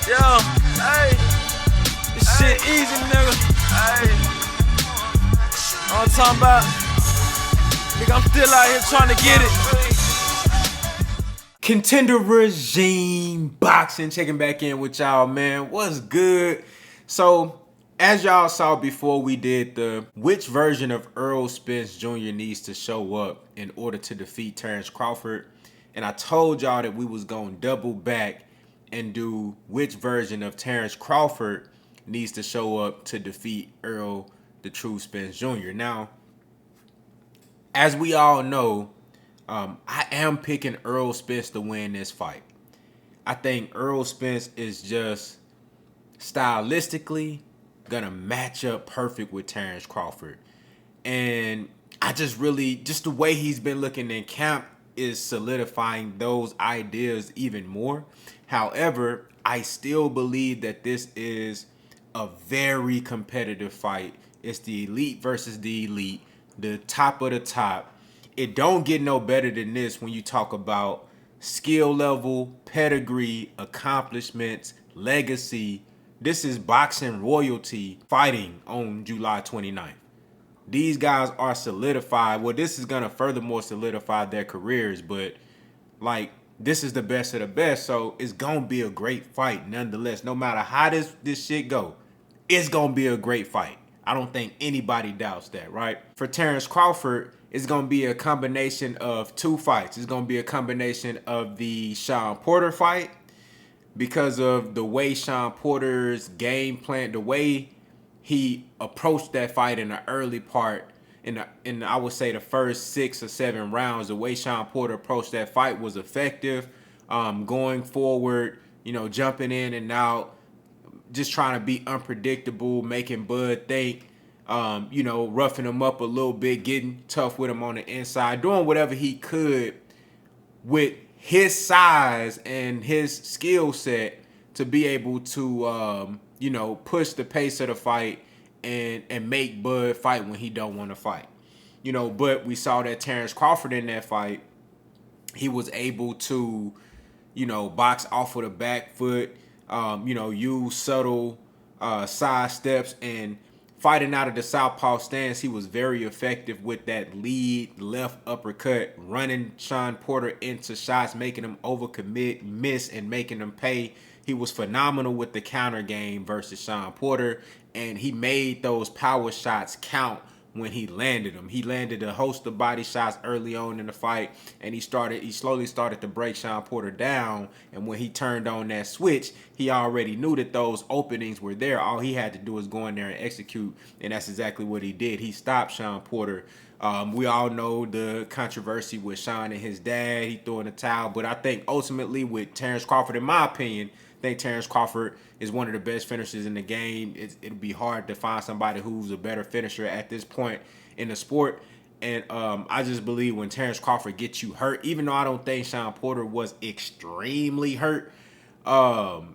Yo, hey, this shit easy, nigga. Hey, all I'm talking about, nigga, I'm still out here trying to get it. Contender Regime Boxing, checking back in with y'all, man. What's good? So, as y'all saw before, we did the which version of Errol Spence Jr. needs to show up in order to defeat Terence Crawford. And I told y'all that we was going to double back and do which version of Terence Crawford needs to show up to defeat Errol the True Spence Jr. Now, as we all know, I am picking Errol Spence to win this fight. I think Errol Spence is just stylistically gonna match up perfect with Terence Crawford. And I just the way he's been looking in camp is solidifying those ideas even more. However, I still believe that this is a very competitive fight. It's the elite versus the elite, the top of the top. It don't get no better than this when you talk about skill level, pedigree, accomplishments, legacy. This is boxing royalty fighting on July 29th. These guys are solidified. Well, this is going to furthermore solidify their careers, but like this is the best of the best, so it's going to be a great fight nonetheless. No matter how this shit go, it's going to be a great fight. I don't think anybody doubts that, right? For Terence Crawford, it's going to be a combination of two fights. It's going to be a combination of the Shawn Porter fight because of the way Shawn Porter's game plan, the way he approached that fight in the early part, in I would say the first 6 or 7 rounds, the way Shawn Porter approached that fight was effective. Going forward, jumping in and out, just trying to be unpredictable, making Bud think, roughing him up a little bit, getting tough with him on the inside, doing whatever he could with his size and his skill set to be able to, push the pace of the fight and make Bud fight when he don't want to fight. But we saw that Terence Crawford in that fight, he was able to, box off of the back foot, use subtle side steps, and fighting out of the southpaw stance, he was very effective with that lead left uppercut, running Shawn Porter into shots, making him overcommit, miss, and making him pay. He was phenomenal with the counter game versus Shawn Porter, and he made those power shots count when he landed them. He landed a host of body shots early on in the fight, and he slowly started to break Shawn Porter down. And when he turned on that switch, he already knew that those openings were there. All he had to do was go in there and execute, and that's exactly what he did. He stopped Shawn Porter. We all know the controversy with Shawn and his dad. He threw in the towel, but I think ultimately with Terence Crawford, in my opinion, I think Terence Crawford is one of the best finishers in the game. It'd be hard to find somebody who's a better finisher at this point in the sport. And I just believe when Terence Crawford gets you hurt, even though I don't think Shawn Porter was extremely hurt, I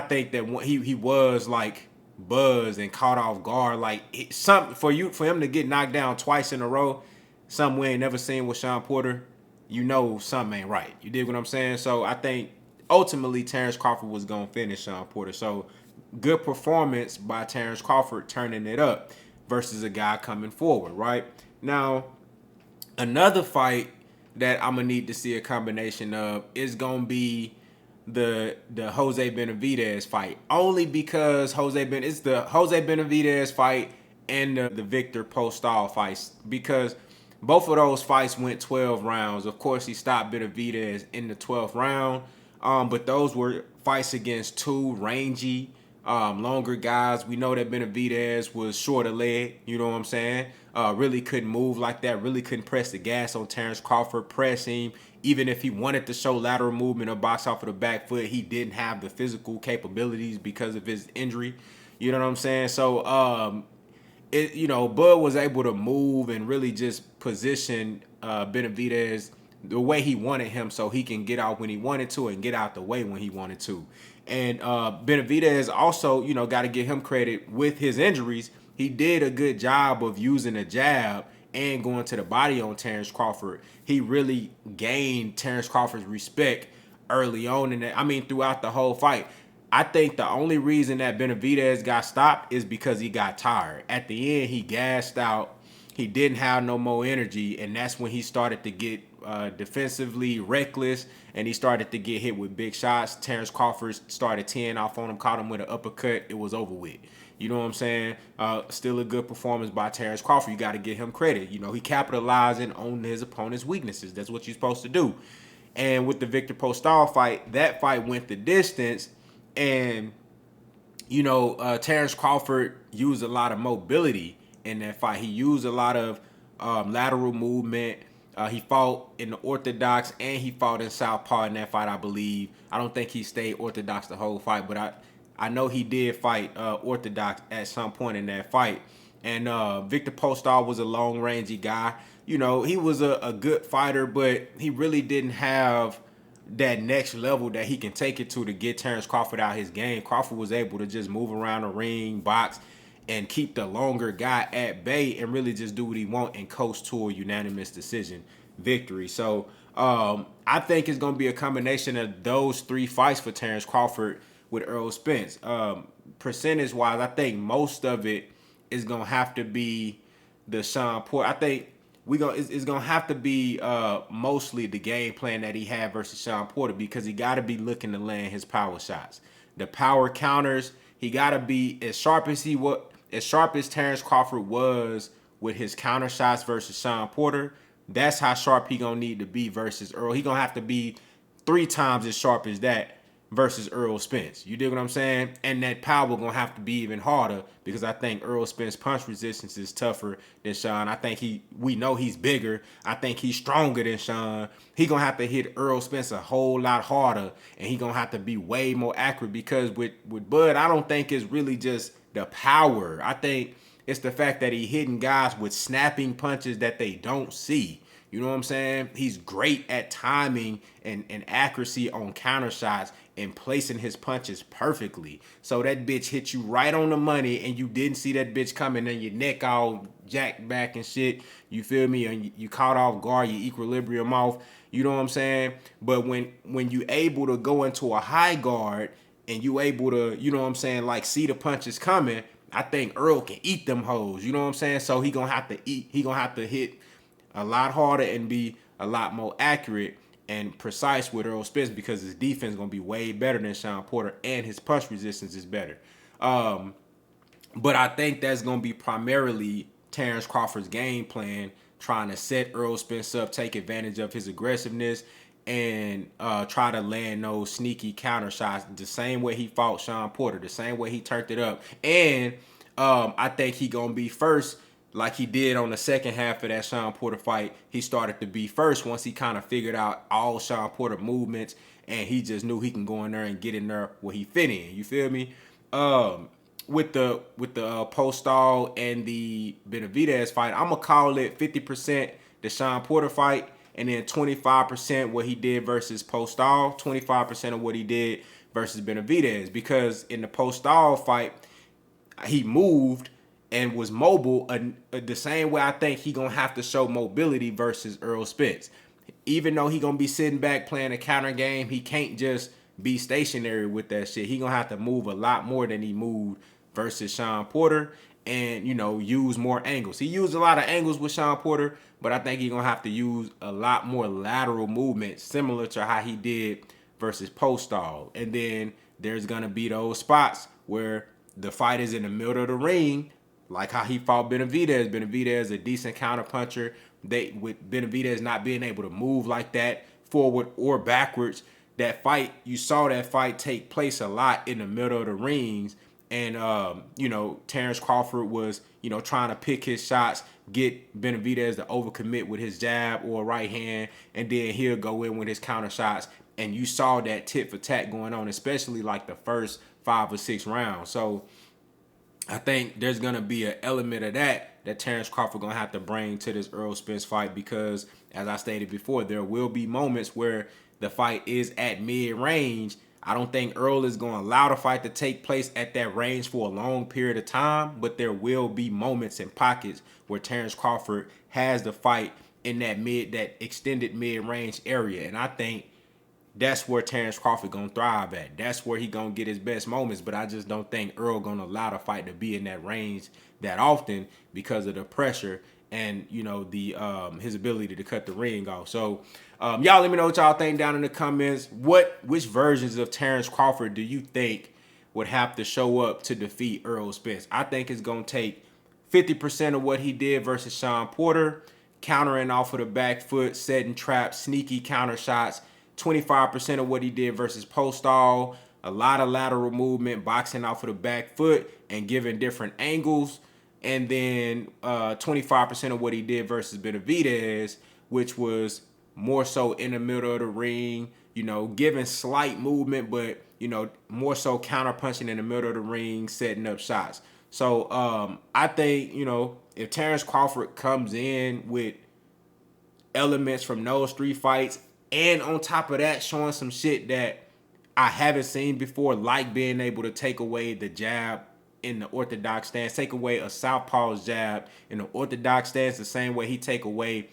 think that he was like buzzed and caught off guard. Like something for him to get knocked down twice in a row, something we ain't never seen with Shawn Porter. Something ain't right. You dig what I'm saying? So I think ultimately Terence Crawford was going to finish Shawn Porter. So good performance by Terence Crawford turning it up versus a guy coming forward, right? Now, another fight that I'm going to need to see a combination of is going to be the Jose Benavidez fight. Only because it's the Jose Benavidez fight and the Victor Postol fights, because both of those fights went 12 rounds. Of course, he stopped Benavidez in the 12th round. But those were fights against two rangy, longer guys. We know that Benavidez was shorter leg, you know what I'm saying? Really couldn't move like that, really couldn't press the gas on Terence Crawford, press him. Even if he wanted to show lateral movement or box off of the back foot, he didn't have the physical capabilities because of his injury. You know what I'm saying? So, Bud was able to move and really just position Benavidez the way he wanted him, so he can get out when he wanted to and get out the way when he wanted to. And Benavidez also, got to give him credit with his injuries. He did a good job of using a jab and going to the body on Terence Crawford. He really gained Terence Crawford's respect early on throughout the whole fight. I think the only reason that Benavidez got stopped is because he got tired. At the end, he gassed out. He didn't have no more energy, and that's when he started to get defensively reckless, and he started to get hit with big shots. Terence Crawford started teeing off on him, caught him with an uppercut. It was over with. You know what I'm saying? Still a good performance by Terence Crawford. You got to give him credit. You know, he capitalizing on his opponent's weaknesses. That's what you're supposed to do. And with the Victor Postol fight, that fight went the distance. And, you know, Terence Crawford used a lot of mobility in that fight. He used a lot of lateral movement. He fought in the orthodox and he fought in southpaw in that fight, I believe. I don't think he stayed orthodox the whole fight, but I know he did fight orthodox at some point in that fight. And Victor Postol was a long-rangey guy. You know, he was a good fighter, but he really didn't have that next level that he can take it to get Terence Crawford out his game. Crawford was able to just move around the ring, box, and keep the longer guy at bay and really just do what he want and coast to a unanimous decision victory. So I think it's going to be a combination of those three fights for Terence Crawford with Errol Spence. Percentage-wise, I think most of it is going to have to be the Shawn Porter. I think it's going to have to be mostly the game plan that he had versus Shawn Porter, because he got to be looking to land his power shots. The power counters, he got to be as sharp as Terence Crawford was with his counter shots versus Shawn Porter. That's how sharp he going to need to be versus Errol. He going to have to be 3 times as sharp as that versus Errol Spence. You dig what I'm saying? And that power going to have to be even harder, because I think Errol Spence punch resistance is tougher than Shawn. I think we know he's bigger. I think he's stronger than Shawn. He going to have to hit Errol Spence a whole lot harder, and he going to have to be way more accurate, because with Bud, I don't think it's really just the power. I think it's the fact that he hitting guys with snapping punches that they don't see. You know what I'm saying? He's great at timing and accuracy on counter shots and placing his punches perfectly. So that bitch hit you right on the money and you didn't see that bitch coming and your neck all jacked back and shit. You feel me? And you caught off guard, your equilibrium off. You know what I'm saying? But when you able to go into a high guard and you able to, you know what I'm saying, like see the punches coming, I think Earl can eat them hoes. You know what I'm saying? So he gonna have to hit a lot harder and be a lot more accurate and precise with Errol Spence, because his defense is going to be way better than Shawn Porter and his punch resistance is better. But I think that's going to be primarily Terence Crawford's game plan, trying to set Errol Spence up, take advantage of his aggressiveness, and try to land those sneaky counter shots the same way he fought Shawn Porter, the same way he turned it up. And I think he going to be first, like he did on the second half of that Shawn Porter fight. He started to be first once he kind of figured out all Shawn Porter movements, and he just knew he can go in there and get in there where he fit in. You feel me? With the Postol and the Benavidez fight, I'm gonna call it 50% the Shawn Porter fight, and then 25% what he did versus Postol, 25% of what he did versus Benavidez. Because in the Postol fight, he moved and was mobile the same way I think he gonna have to show mobility versus Errol Spence. Even though he gonna be sitting back playing a counter game, he can't just be stationary with that shit. He gonna have to move a lot more than he moved versus Shawn Porter, and, you know, use more angles. He used a lot of angles with Shawn Porter, but I think he gonna have to use a lot more lateral movement, similar to how he did versus Postol. And then there's gonna be those spots where the fight is in the middle of the ring, like how he fought Benavidez. Benavidez, a decent counter puncher. With Benavidez not being able to move like that forward or backwards, that fight, you saw that fight take place a lot in the middle of the rings. And, you know, Terence Crawford was, you know, trying to pick his shots, get Benavidez to overcommit with his jab or right hand, and then he'll go in with his counter shots. And you saw that tit for tat going on, especially like the first 5 or 6 rounds. So I think there's going to be an element of that Terence Crawford going to have to bring to this Errol Spence fight, because, as I stated before, there will be moments where the fight is at mid-range. I don't think Earl is going to allow the fight to take place at that range for a long period of time, but there will be moments and pockets where Terence Crawford has the fight in that extended mid-range area. And I think that's where Terence Crawford gonna thrive at. That's where he gonna get his best moments. But I just don't think Earl gonna allow the fight to be in that range that often because of the pressure and the his ability to cut the ring off. So y'all let me know what y'all think down in the comments. Which versions of Terence Crawford do you think would have to show up to defeat Errol Spence? I think it's gonna take 50% of what he did versus Shawn Porter, countering off of the back foot, setting traps, sneaky counter shots. 25% of what he did versus Postall, a lot of lateral movement, boxing off of the back foot and giving different angles. And then 25% of what he did versus Benavidez, which was more so in the middle of the ring, giving slight movement, but, more so counter punching in the middle of the ring, setting up shots. So I think, if Terence Crawford comes in with elements from those 3 fights, and on top of that, showing some shit that I haven't seen before, like being able to take away the jab in the orthodox stance, take away a southpaw's jab in the orthodox stance the same way he take away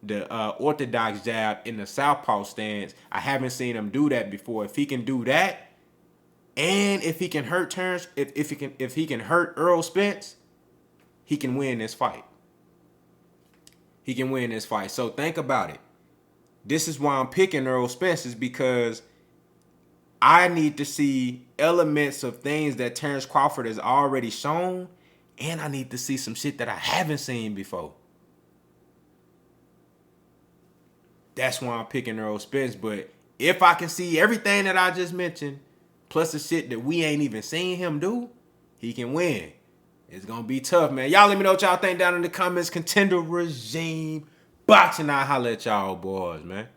the orthodox jab in the southpaw stance. I haven't seen him do that before. If he can do that, and if he can hurt Terence, if he can hurt Errol Spence, he can win this fight. He can win this fight. So think about it. This is why I'm picking Errol Spence, is because I need to see elements of things that Terence Crawford has already shown, and I need to see some shit that I haven't seen before. That's why I'm picking Errol Spence. But if I can see everything that I just mentioned, plus the shit that we ain't even seen him do, he can win. It's going to be tough, man. Y'all let me know what y'all think down in the comments. Contender regime boxing. I'll holler at y'all boys, man.